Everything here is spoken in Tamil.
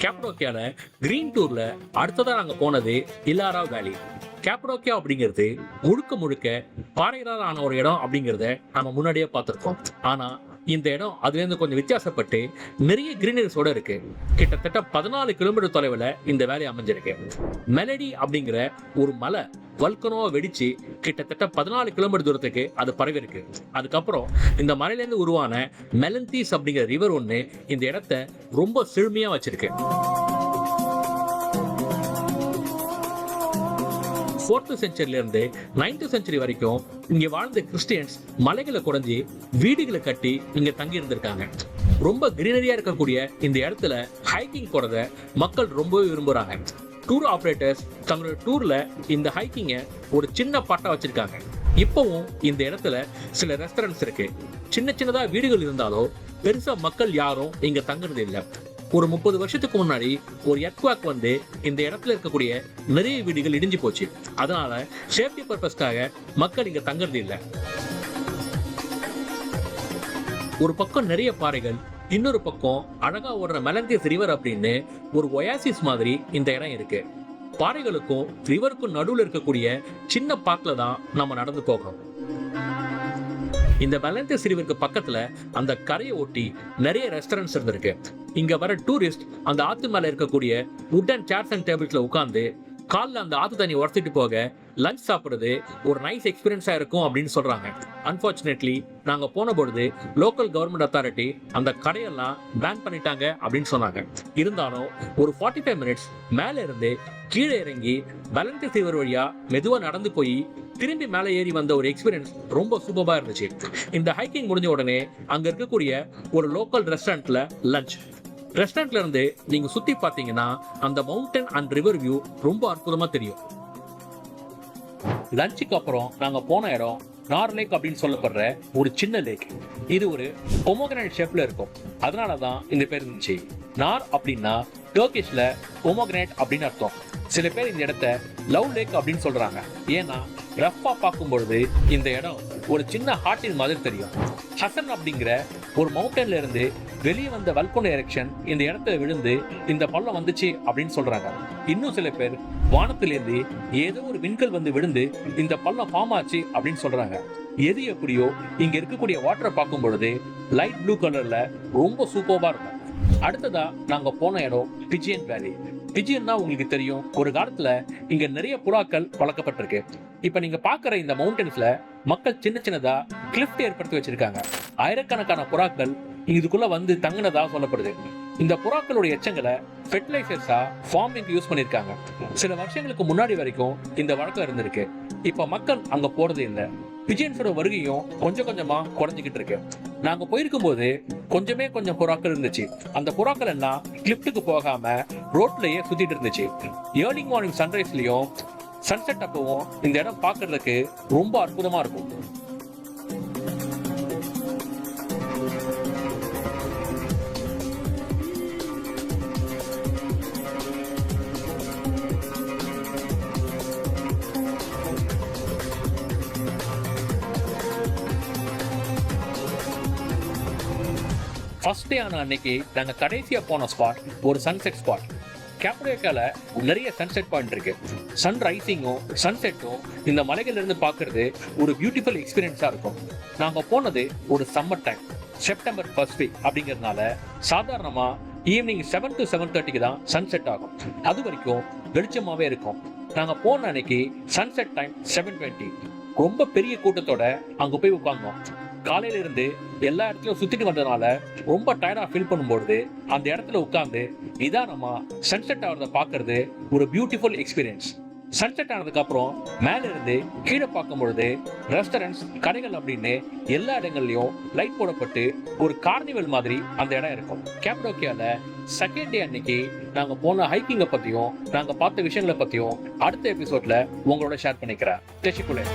கேப்படோக்கியால கிரீன் டூர்ல அடுத்ததா நாங்க போனது இல்லாரா வேலி. கேப்படோக்கியா அப்படிங்கிறது முழுக்க முழுக்க பாறைகளால் ஆன ஒரு இடம் அப்படிங்கிறத நம்ம முன்னாடியே பார்த்துருக்கோம். ஆனா இந்த இடம் அதுல இருந்து கொஞ்சம் வித்தியாசப்பட்டு நிறைய கிரீனரிஸோட இருக்கு. கிட்டத்தட்ட 14 கிலோமீட்டர் தொலைவில் இந்த வேலை அமைஞ்சிருக்கு. மெலடி அப்படிங்கிற ஒரு மலை வல்கனோவை வெடிச்சு கிட்டத்தட்ட 14 கிலோமீட்டர் தூரத்துக்கு அது பரவி இருக்கு. அதுக்கப்புறம் இந்த மலையிலேருந்து உருவான மெலந்தீஸ் அப்படிங்கிற ரிவர் ஒன்று இந்த இடத்த ரொம்ப செழுமையா வச்சிருக்கு. 4th செஞ்சுரியில இருந்து 9th செஞ்சுரி வரைக்கும் இங்க வாழ்ந்த கிறிஸ்டியன்ஸ் மலைகளை குறைஞ்சி வீடுகளை கட்டி இங்க தங்கி இருந்திருக்காங்க. ரொம்ப கிரீனரியா இருக்கக்கூடிய இந்த இடத்துல ஹைக்கிங் போறத மக்கள் ரொம்பவே விரும்புறாங்க. டூர் ஆபரேட்டர்ஸ் தங்களோட டூர்ல இந்த ஹைக்கிங்கை ஒரு சின்ன பாட்டா வச்சிருக்காங்க. இப்பவும் இந்த இடத்துல சில ரெஸ்டாரண்ட்ஸ் இருக்கு. சின்ன சின்னதா வீடுகள் இருந்தாலும் பெருசா மக்கள் யாரும் இங்க தங்குறது இல்லை. ஒரு 30 வருஷத்துக்கு முன்னாடி ஒரு எர்த்குவேக் வந்து இந்த இடத்துல இருக்கக்கூடிய நிறைய வீடுகள் இடிஞ்சு போச்சு. அதனால சேஃப்டி பர்பஸ்க்காக மக்கள் இங்க தங்குறது இல்லை. ஒரு பக்கம் நிறைய பாறைகள், இன்னொரு பக்கம் அழகா ஓடுற மெலந்தீஸ் ரிவர் அப்படின்னு ஒரு ஒயாசிஸ் மாதிரி இந்த இடம் இருக்கு. பாறைகளுக்கும் ரிவருக்கும் நடுவில் இருக்கக்கூடிய சின்ன பார்க்ல தான் நம்ம நடந்து போகணும். இந்த மெலந்தீஸ் ரிவருக்கு பக்கத்துல அந்த கரையை ஒட்டி நிறைய ரெஸ்டாரண்ட்ஸ் இருந்திருக்கு. இங்க வர டூரிஸ்ட் அந்த ஆத்து மேல இருக்கக்கூடிய வுடன் சேர்ஸ் அண்ட் டேபிள்ஸ்ல உட்கார்ந்து காலில் அந்த ஆத்து தண்ணி உரசிட்டு போக லஞ்ச் சாப்பிடுறது ஒரு நைஸ் எக்ஸ்பீரியன்ஸா இருக்கும் அப்படின்னு சொல்றாங்க. அன்பார்ச்சுனேட்லி நாங்க போன பொழுது லோக்கல் கவர்மெண்ட் அத்தாரிட்டி அந்த கடையெல்லாம் பேன் பண்ணிட்டாங்க அப்படின்னு சொன்னாங்க. இருந்தாலும் ஒரு 45 மினிட்ஸ் மேல இருந்து கீழே இறங்கி மெலந்தீஸ் ரிவர் வழியா மெதுவா நடந்து போய் திரும்பி மேலே ஏறி வந்த ஒரு எக்ஸ்பீரியன்ஸ் ரொம்ப சூப்பரா இருந்துச்சு. இந்த ஹைக்கிங் முடிஞ்ச உடனே அங்க இருக்கக்கூடிய ஒரு லோக்கல் ரெஸ்டாரண்ட்ல லஞ்ச். ரெஸ்டாரண்ட்ல இருந்து நீங்க சுத்தி பார்த்தீங்கன்னா அந்த மவுண்டன் அண்ட் ரிவர் வியூ ரொம்ப அற்புதமா தெரியும். லஞ்சுக்கு அப்புறம் நாங்க போன இடம் நார் லேக் அப்படின்னு சொல்லப்படுற ஒரு சின்ன லேக். இது ஒரு பொமோகிரானேட் ஷேப்ல இருக்கும். அதனாலதான் இந்த பேர் இருந்துச்சு. நார் அப்படின்னா டர்க்கிஷ்ல பொமோகிரானேட் அப்படின்னு அர்த்தம். சில பேர் இந்த இடத்த லவ் லேக் அப்படின்னு சொல்றாங்க. ஏன்னா ரஃபா பார்க்கும் பொழுது இந்த இடம் ஒரு சின்ன ஹார்ட்டின் மாதிரி தெரியும். ஹசன் அப்படிங்கிற ஒரு மவுண்டன்ல இருந்து வெளியே வந்த வல்கனோ எரெக்ஷன் இந்த இடத்துல விழுந்து இந்த பள்ளம் வந்துச்சு அப்படின்னு சொல்றாங்க. இன்னும் சில பேர் வானத்திலிருந்து ஏதோ ஒரு விண்கல் வந்து விழுந்து இந்த பள்ளம் ஃபார்ம் ஆச்சு அப்படின்னு சொல்றாங்க. எது எப்படியோ இங்க இருக்கக்கூடிய வாட்டரை பார்க்கும் பொழுது லைட் ப்ளூ கலர்ல ரொம்ப சூப்பரா இருக்கும். அடுத்ததா நாங்க போன இடம் பிஜியன் வேலி. பிஜியன்னா உங்களுக்கு தெரியும், ஒரு காலத்துல இங்க நிறைய புறாக்கள் வளர்க்கப்பட்டிருக்கு. இப்ப நீங்க பாக்குற இந்த மவுண்டன்ஸ்ல மக்கள் சின்ன சின்னதா கிளிஃப்ட் ஏற்படுத்தி வச்சிருக்காங்க. ஆயிரக்கணக்கான புறாக்கள் இதுக்குள்ள வந்து தங்கினதா சொல்லப்படுது. இந்த புறாக்களுடைய எச்சங்களை ஃபெர்டிலைசர்ஸா ஃபார்மிங் யூஸ் பண்ணிருக்காங்க. சில வருஷங்களுக்கு முன்னாடி வரைக்கும் இந்த வழக்கம் இருந்திருக்கு. இப்ப மக்கள் அங்க போறது இல்லை. பிஜியன்ஸோட வருகையும் கொஞ்சம் கொஞ்சமா குறைஞ்சிக்கிட்டு இருக்கு. நாங்க போயிருக்கும் போது கொஞ்சம் புறாக்கள் இருந்துச்சு. அந்த புறாக்கள் எல்லாம் கிளிப்டுக்கு போகாம ரோட்லயே சுத்திட்டு இருந்துச்சு. ஏர்லி மார்னிங் சன்ரைஸ்லயும் சன்செட் அப்பவும் இந்த இடம் பாக்குறதுக்கு ரொம்ப அற்புதமா இருக்கும். ஃபர்ஸ்ட் டே ஆன அன்னைக்கு நாங்க கடைசியா போன ஸ்பாட் ஒரு சன்செட் ஸ்பாட். கேப்படோக்கியால நிறைய சன்செட் பாயிண்ட் இருக்கு. சன் ரைசிங்கும் சன்செட்டும் இந்த மலைகள்ல இருந்து பாக்குறது ஒரு பியூட்டிஃபுல் எக்ஸ்பீரியன்ஸா இருக்கும். நாங்க போனது ஒரு summer time, September first week அப்படிங்கிறதுனால சாதாரணமா ஈவினிங் 7 to 7:30 தான் சன்செட் ஆகும். அது வரைக்கும் வெளிச்சமாவே இருக்கும். நாங்க போன அன்னைக்கு சன்செட் டைம் 7:20. ரொம்ப பெரிய கூட்டத்தோட அங்க போய் உட்கார்ந்தோம். காலையில இருந்து எல்லா இடத்துலயும் சுத்திட்டு வந்ததுனால ரொம்ப டயர்டா ஃபீல் பண்ணும்போது அந்த இடத்துல உட்கார்ந்து நிதானமா சன்செட் ஆகிறத பாக்குறது ஒரு பியூட்டிஃபுல் எக்ஸ்பீரியன்ஸ். சன்செட் ஆனதுக்கு அப்புறம் மேல இருந்து கீழே பார்க்கும் பொழுது ரெஸ்டாரண்ட்ஸ், கடைகள் அப்படின்னு எல்லா இடங்கள்லயும் லைட் போடப்பட்டு ஒரு கார்னிவல் மாதிரி அந்த இடம் இருக்கும். கேப்படோக்கியால செகண்ட் டே அன்னைக்கு நாங்க போன ஹைக்கிங்கை பத்தியும் நாங்க பார்த்த விஷயங்களை பத்தியும் அடுத்த எபிசோட்ல உங்களோட ஷேர் பண்ணிக்கிறேன். தெஷிக்குலே.